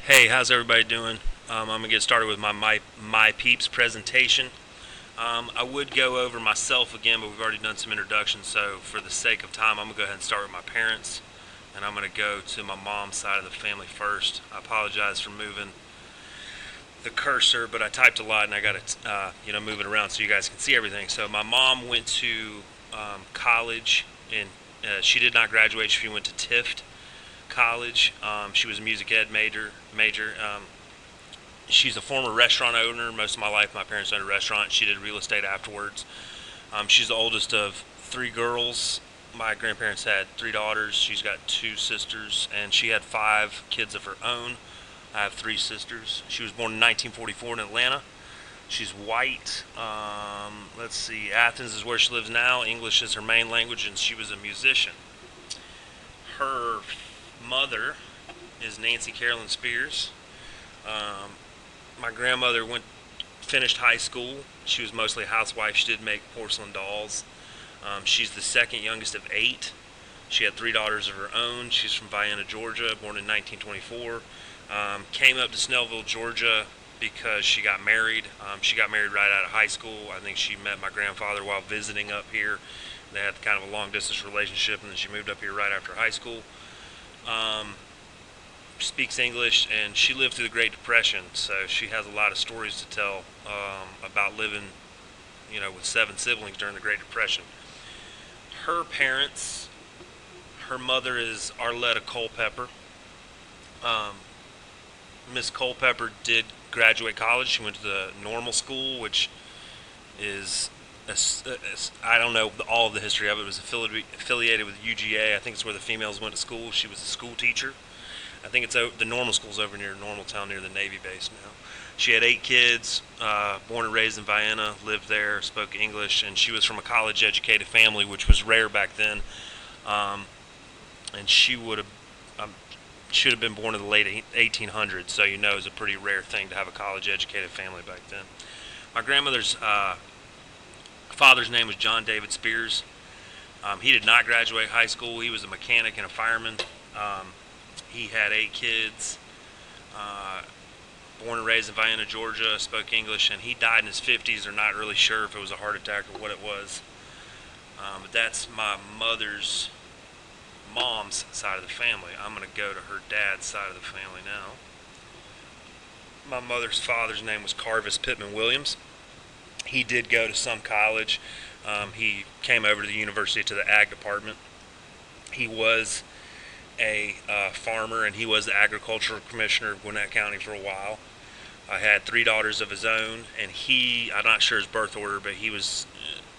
Hey, how's everybody doing? I'm gonna get started with my Peeps presentation. I would go over myself again, but we've already done some introductions. So for the sake of time, I'm gonna go ahead and start with my parents, and I'm gonna go to my mom's side of the family first. I apologize for moving the cursor, but I typed a lot and I got to move it around so you guys can see everything. So my mom went to college, and she did not graduate. She went to Tift College. She was a music ed major. She's a former restaurant owner. Most of my life, my parents owned a restaurant. She did real estate afterwards. She's the oldest of three girls. My grandparents had three daughters. She's got two sisters, and she had five kids of her own. I have three sisters. She was born in 1944 in Atlanta. She's white. Let's see. Athens is where she lives now. English is her main language, and she was a musician. Her mother is Nancy Carolyn Spears. Um, my grandmother finished high school. She was mostly a housewife. She did make porcelain dolls. She's the second youngest of eight. She had three daughters of her own. She's from Vienna, Georgia, born in 1924. Came up to Snellville, Georgia because she got married. She got married right out of high school. I think she met my grandfather while visiting up here. They had kind of a long distance relationship, and then she moved up here right after high school. Um, Speaks English, and she lived through the Great Depression, so she has a lot of stories to tell about living, with seven siblings during the Great Depression. Her parents, her mother is Arletta Culpepper. Um, Miss Culpepper did graduate college. She went to the normal school, which is I don't know all of the history of it. It was affiliated with UGA. I think it's where the females went to school. She was a school teacher. I think it's the normal school's over near Normaltown, near the Navy base now. She had eight kids, born and raised in Vienna, lived there, spoke English, and she was from a college-educated family, which was rare back then. Um, and should have been born in the late 1800s, so it was a pretty rare thing to have a college-educated family back then. My grandmother's father's name was John David Spears. He did not graduate high school. He was a mechanic and a fireman. He had eight kids. Born and raised in Vienna, Georgia, spoke English, and he died in his 50s. They're not really sure if it was a heart attack or what it was. But that's my mom's side of the family. I'm going to go to her dad's side of the family now. My mother's father's name was Carvis Pittman Williams. He did go to some college. He came over to the university to the ag department. He was a farmer, and he was the agricultural commissioner of Gwinnett County for a while. I had three daughters of his own, and I'm not sure his birth order, but he was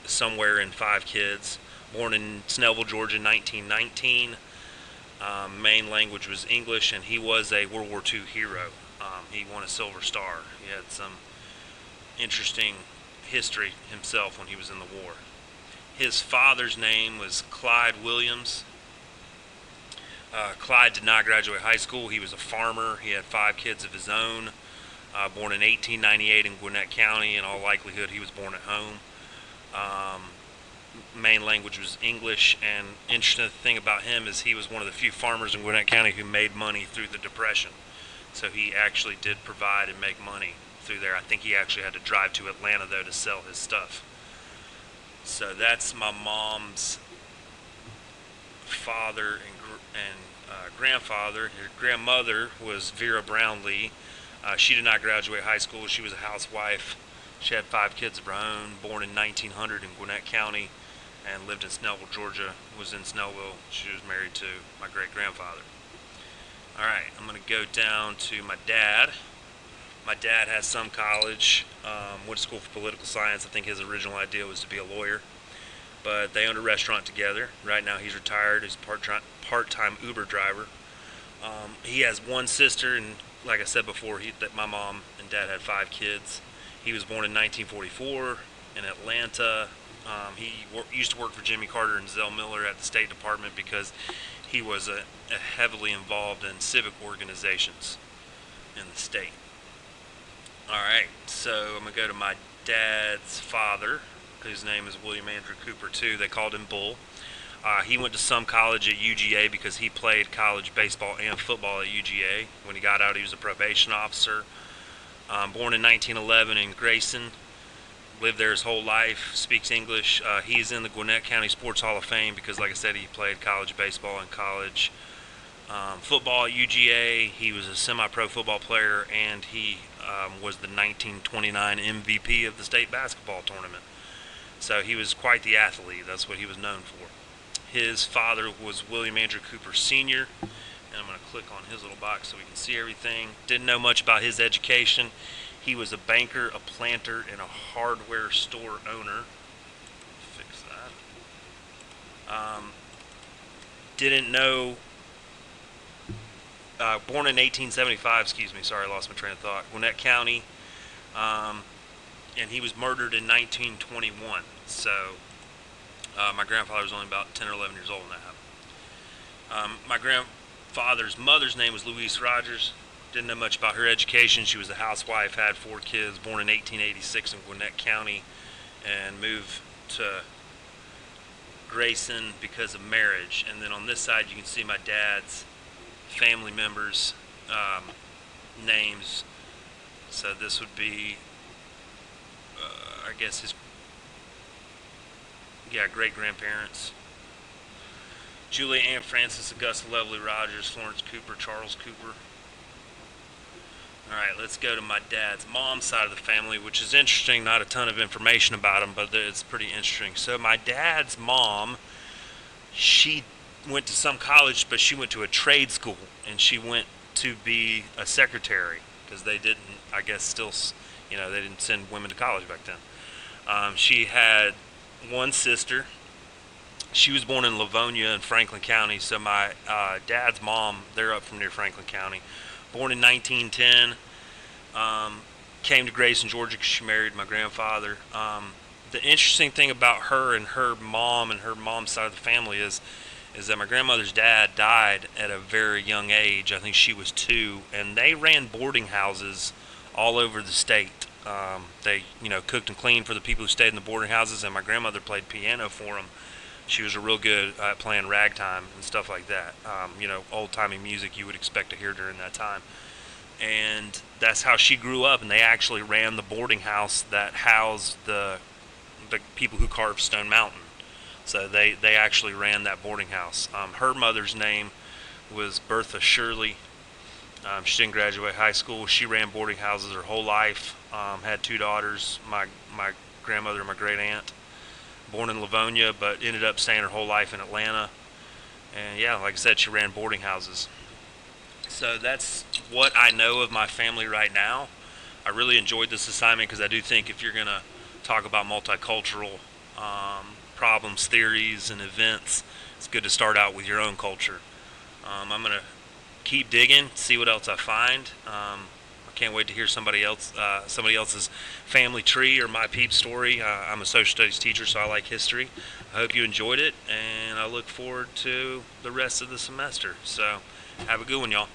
somewhere in five kids. Born in Snellville, Georgia in 1919. Main language was English, and he was a World War II hero. He won a Silver Star. He had some interesting history himself when he was in the war. His father's name was Clyde Williams. Clyde did not graduate high school. He was a farmer. He had five kids of his own. Born in 1898 in Gwinnett County. In all likelihood, he was born at home. Main language was English, and interesting thing about him is he was one of the few farmers in Gwinnett County who made money through the Depression. So he actually did provide and make money through there. I think he actually had to drive to Atlanta, though, to sell his stuff. So that's my mom's father and grandfather. Her grandmother was Vera Brownlee. She did not graduate high school. She was a housewife. She had five kids of her own, born in 1900 in Gwinnett County, and lived in Snellville, Georgia, was in Snellville. She was married to my great-grandfather. All right, I'm going to go down to my dad. My dad has some college, went to school for political science. I think his original idea was to be a lawyer, but they owned a restaurant together. Right now he's retired. He's a part-time Uber driver. He has one sister, and like I said before, that my mom and dad had five kids. He was born in 1944 in Atlanta. He used to work for Jimmy Carter and Zell Miller at the State Department because he was heavily involved in civic organizations in the state. All right, so I'm going to go to my dad's father, whose name is William Andrew Cooper, too. They called him Bull. He went to some college at UGA because he played college baseball and football at UGA. When he got out, he was a probation officer. Born in 1911 in Grayson, lived there his whole life, speaks English. He's in the Gwinnett County Sports Hall of Fame because, like I said, he played college baseball and college football at UGA. He was a semi-pro football player, and he was the 1929 MVP of the state basketball tournament. So he was quite the athlete. That's what he was known for. His father was William Andrew Cooper Sr., and I'm going to click on his little box so we can see everything. Didn't know much about his education. He was a banker, a planter, and a hardware store owner. Fix that. Didn't know. Born in 1875, excuse me, sorry, I lost my train of thought. Gwinnett County, and he was murdered in 1921. So my grandfather was only about 10 or 11 years old when that happened. My grandfather's mother's name was Louise Rogers. Didn't know much about her education. She was a housewife, had 4 kids, born in 1886 in Gwinnett County, and moved to Grayson because of marriage. And then on this side, you can see my dad's family members' names. So this would be, I guess, his great-grandparents. Julia Ann Francis, Augusta Lovely Rogers, Florence Cooper, Charles Cooper. Alright, let's go to my dad's mom's side of the family, which is interesting. Not a ton of information about him, but it's pretty interesting. So my dad's mom, she went to some college, but she went to a trade school, and she went to be a secretary, because they didn't, I guess, still, they didn't send women to college back then. She had one sister. She was born in Livonia in Franklin County, so my dad's mom, they're up from near Franklin County. Born in 1910, came to Grayson, Georgia, because she married my grandfather. The interesting thing about her and her mom's side of the family is that my grandmother's dad died at a very young age. I think she was 2, and they ran boarding houses all over the state. They, cooked and cleaned for the people who stayed in the boarding houses, and my grandmother played piano for them. She was real good at playing ragtime and stuff like that. Old-timey music you would expect to hear during that time. And that's how she grew up, and they actually ran the boarding house that housed the people who carved Stone Mountain. So they actually ran that boarding house. Her mother's name was Bertha Shirley. She didn't graduate high school. She ran boarding houses her whole life. Had 2 daughters, my grandmother and my great aunt. Born in Livonia, but ended up staying her whole life in Atlanta. And yeah, like I said, she ran boarding houses. So that's what I know of my family right now. I really enjoyed this assignment because I do think if you're going to talk about multicultural problems, theories, and events, it's good to start out with your own culture. I'm going to keep digging, see what else I find. Can't wait to hear somebody else's family tree or my Peeps story. I'm a social studies teacher, so I like history. I hope you enjoyed it, and I look forward to the rest of the semester. So have a good one, y'all.